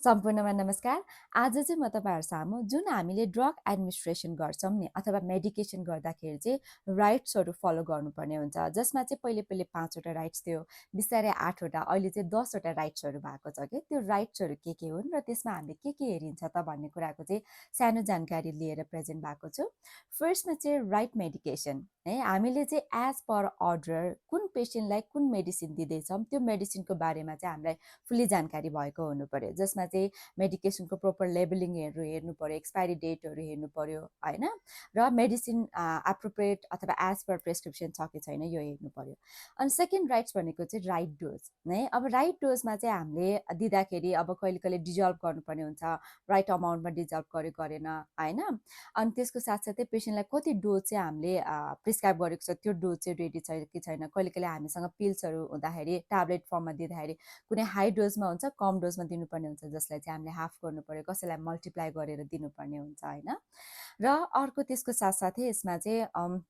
सम्पूर्णमा नमस्कार। आज चाहिँ म तपाईँहरू सामु जुन हामीले ड्रग एडमिनिस्ट्रेसन गर्छौँ नि अथवा मेडिकेसन गर्दाखेरि चाहिँ राइट्सहरू फलो गर्नुपर्ने हुन्छ, जसमा चाहिँ पहिले पहिले 5वटा राइट्स थियो, बिस्तारै 8वटा, अहिले चाहिँ 10वटा राइट्सहरू भएको छ कि त्यो राइट्सहरू के हुन् र त्यसमा हामीले के हेरिन्छ त भन्ने कुराको चाहिँ सानो जानकारी लिएर प्रेजेन्ट भएको छु। फर्स्टमा चाहिँ राइट मेडिकेसन है, हामीले चाहिँ एज पर अर्डर कुन पेसेन्टलाई कुन मेडिसिन दिँदैछौँ त्यो मेडिसिनको बारेमा चाहिँ हामीलाई फुल्ली जानकारी भएको हुनु पर्यो, जसमा चाहिँ मेडिकेसनको प्रोपर लेबलिङहरू हेर्नु पर्यो, एक्सपायरी डेटहरू हेर्नु पर्यो होइन, र मेडिसिन एप्रोप्रिएट अथवा एज पर प्रेस्क्रिप्सन छ कि छैन यो हेर्नु पर्यो। अनि सेकेन्ड राइट्स भनेको चाहिँ राइट डोज है। अब राइट डोजमा चाहिँ हामीले दिँदाखेरि अब कहिले कहिले डिजल्भ गर्नुपर्ने हुन्छ, राइट अमाउन्टमा डिजल्भ गर्यो गरेन होइन। अनि त्यसको साथसाथै पेसेन्टलाई कति डोज चाहिँ हामीले प्रिस्क्राइब गरेको छ त्यो डोज चाहिँ रेडी छ कि छैन। कहिले कहिले हामीसँग पिल्सहरू हुँदाखेरि ट्याब्लेट फर्ममा दिँदाखेरि कुनै हाई डोजमा हुन्छ, कम डोजमा दिनुपर्ने हुन्छ, जसलाई चाहिँ हामीले हाफ गर्नु पर्यो, कसैलाई मल्टिप्लाई गरेर दिनुपर्ने हुन्छ होइन। र अर्को त्यसको साथसाथै यसमा चाहिँ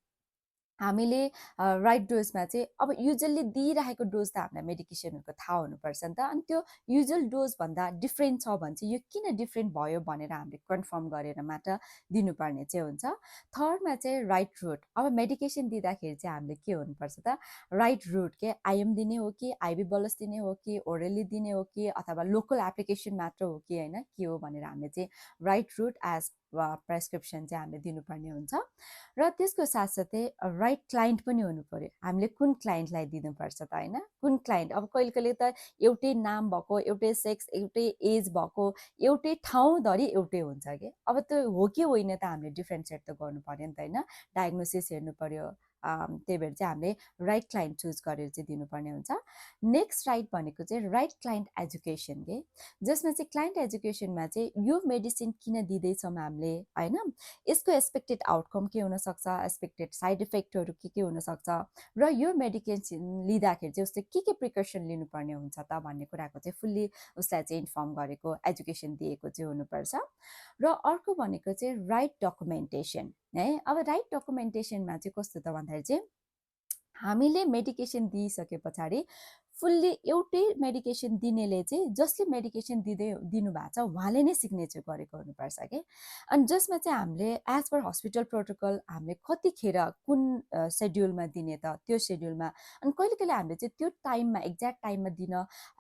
हामीले राइट डोजमा चाहिँ अब युजल्ली दिइरहेको डोज त हामीलाई मेडिकेसनहरूको थाहा हुनुपर्छ नि त। अनि त्यो युजुअल डोजभन्दा डिफ्रेन्ट छ भने चाहिँ यो किन डिफ्रेन्ट भयो भनेर हामीले कन्फर्म गरेर मात्र दिनुपर्ने चाहिँ हुन्छ। थर्डमा चाहिँ राइट रुट। अब मेडिकेसन दिँदाखेरि चाहिँ हामीले के हुनुपर्छ त, राइट रुट के आइएम दिने हो कि आइबी बलस दिने हो कि ओरली दिने हो कि अथवा लोकल एप्लिकेसन मात्र हो कि होइन के हो भनेर हामीले चाहिँ राइट रुट एज प्रेस्क्रिप्सन चाहिँ हामीले दिनुपर्ने हुन्छ। र त्यसको साथसाथै राइट क्लाइन्ट पनि हुनु पर्यो, हामीले कुन क्लाइन्टलाई दिनुपर्छ त होइन, कुन क्लाइन्ट। अब कहिले कहिले त एउटै नाम भएको, एउटै सेक्स, एउटै एज भएको, एउटै ठाउँधरि एउटै हुन्छ कि, अब त्यो हो कि होइन त हामीले डिफ्रेन्सिएट त गर्नु पर्यो नि त होइन, डायग्नोसिस हेर्नु पर्यो। त्यही भएर चाहिँ हामीले राइट क्लाइन्ट चुज गरेर चाहिँ दिनुपर्ने हुन्छ। नेक्स्ट राइट भनेको चाहिँ राइट क्लाइन्ट एजुकेसन के, जसमा चाहिँ क्लाइन्ट एजुकेसनमा चाहिँ यो मेडिसिन किन दिँदैछौँ हामीले होइन, यसको एक्सपेक्टेड आउटकम के हुनसक्छ, एक्सपेक्टेड साइड इफेक्टहरू के हुनसक्छ, र यो मेडिकेसन लिँदाखेरि चाहिँ उसले के प्रिकसन लिनुपर्ने हुन्छ त भन्ने कुराको चाहिँ फुल्ली उसलाई चाहिँ इन्फर्म गरेको, एजुकेसन दिएको चाहिँ हुनुपर्छ। र अर्को भनेको चाहिँ राइट डकुमेन्टेसन है। अब राइट डकुमेन्टेसनमा चाहिँ कस्तो त भन्दाखेरि चाहिँ हामीले मेडिकेसन दिइसके पछाडि फुल्ली एउटै मेडिकेसन दिनेले चाहिँ जसले मेडिकेसन दिनुभएको छ उहाँले नै सिग्नेचर गरेको हुनुपर्छ कि। अनि जसमा चाहिँ हामीले एज पर हस्पिटल प्रोटोकल हामीले कतिखेर कुन सेड्युलमा दिने त त्यो सेड्युलमा, अनि कहिले कहिले हामीले चाहिँ त्यो टाइममा एक्ज्याक्ट टाइममा दिन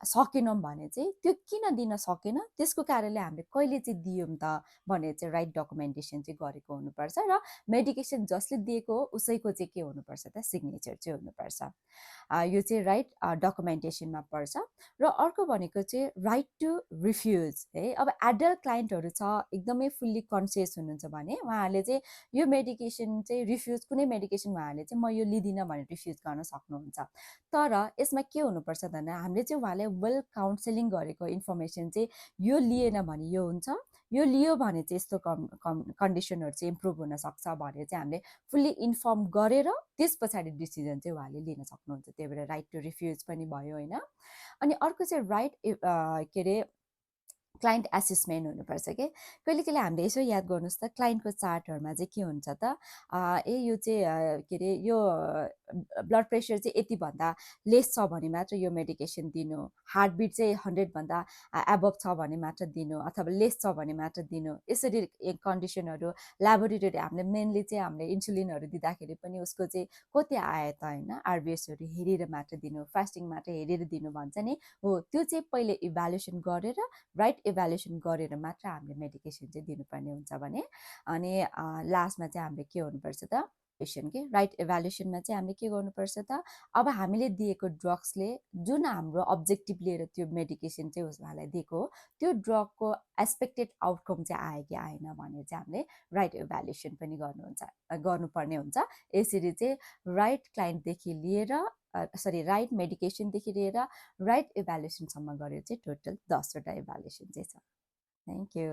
सकेनौँ भने चाहिँ त्यो किन दिन सकेन, त्यसको कारणले हामीले कहिले चाहिँ दियौँ त भनेर चाहिँ राइट डकुमेन्टेसन चाहिँ गरेको हुनुपर्छ। र मेडिकेसन जसले दिएको हो उसैको चाहिँ के हुनुपर्छ त, सिग्नेचर चाहिँ हुनुपर्छ। यो चाहिँ राइट डकुमेन्टेसनमा पर्छ। र अर्को भनेको चाहिँ राइट टु रिफ्युज है। अब एडल्ट क्लाइन्टहरू छ एकदमै फुल्ली कन्सियस हुनुहुन्छ भने उहाँहरूले चाहिँ यो मेडिकेसन चाहिँ रिफ्युज, कुनै मेडिकेसन उहाँहरूले चाहिँ म यो लिँदिनँ भनेर रिफ्युज गर्न सक्नुहुन्छ। तर यसमा के हुनुपर्छ भन्दा हामीले चाहिँ उहाँलाई वेल काउन्सिलिङ गरेको इन्फर्मेसन चाहिँ यो लिएन भने यो हुन्छ, यो लियो भने चाहिँ यस्तो कन्डिसनहरू चाहिँ इम्प्रुभ हुनसक्छ भनेर चाहिँ हामीले फुल्ली इन्फर्म गरेर त्यस पछाडि डिसिजन चाहिँ उहाँले लिन सक्नुहुन्छ। त्यही भएर राइट टु रिफ्युज पनि भयो होइन। अनि अर्को चाहिँ राइट के अरे क्लाइन्ट एसेसमेन्ट हुनुपर्छ कि। कहिले कहिले हामीले यसो याद गर्नुहोस् त, क्लाइन्टको चार्टहरूमा चाहिँ के हुन्छ त, यो चाहिँ के अरे यो ब्लड प्रेसर चाहिँ यतिभन्दा लेस छ भने मात्र यो मेडिकेसन दिनु, हार्टबिट चाहिँ 100भन्दा एबभ छ भने मात्र दिनु, अथवा लेस छ भने मात्र दिनु, यसरी कन्डिसनहरू ल्याबोरेटरी हामीले मेनली चाहिँ हामीले इन्सुलिनहरू दिँदाखेरि पनि उसको चाहिँ कति आयो त होइन, आरबिएसहरू हेरेर मात्र दिनु, फास्टिङ मात्र हेरेर दिनु भन्छ नि हो, त्यो चाहिँ पहिले इभ्यालुएसन गरेर राइट इभ्यालुएसन गरेर मात्र हामीले मेडिकेसन चाहिँ दिनुपर्ने हुन्छ भने। अनि लास्टमा चाहिँ हामीले के हुनुपर्छ त, के राइट इभ्यालुएसनमा चाहिँ हामीले के गर्नुपर्छ त, अब हामीले दिएको ड्रग्सले जुन हाम्रो अब्जेक्टिभ लिएर त्यो मेडिकेसन चाहिँ उहाँलाई दिएको हो त्यो ड्रगको एक्सपेक्टेड आउटकम चाहिँ आयो कि आएन भनेर चाहिँ हामीले राइट इभ्यालुएसन पनि गर्नुपर्ने हुन्छ। यसरी चाहिँ राइट क्लाइन्टदेखि लिएर राइट मेडिकेसनदेखि लिएर राइट इभ्यालुएसनसम्म गरेर चाहिँ टोटल 10वटा इभ्यालुएसन चाहिँ छ। Thank you.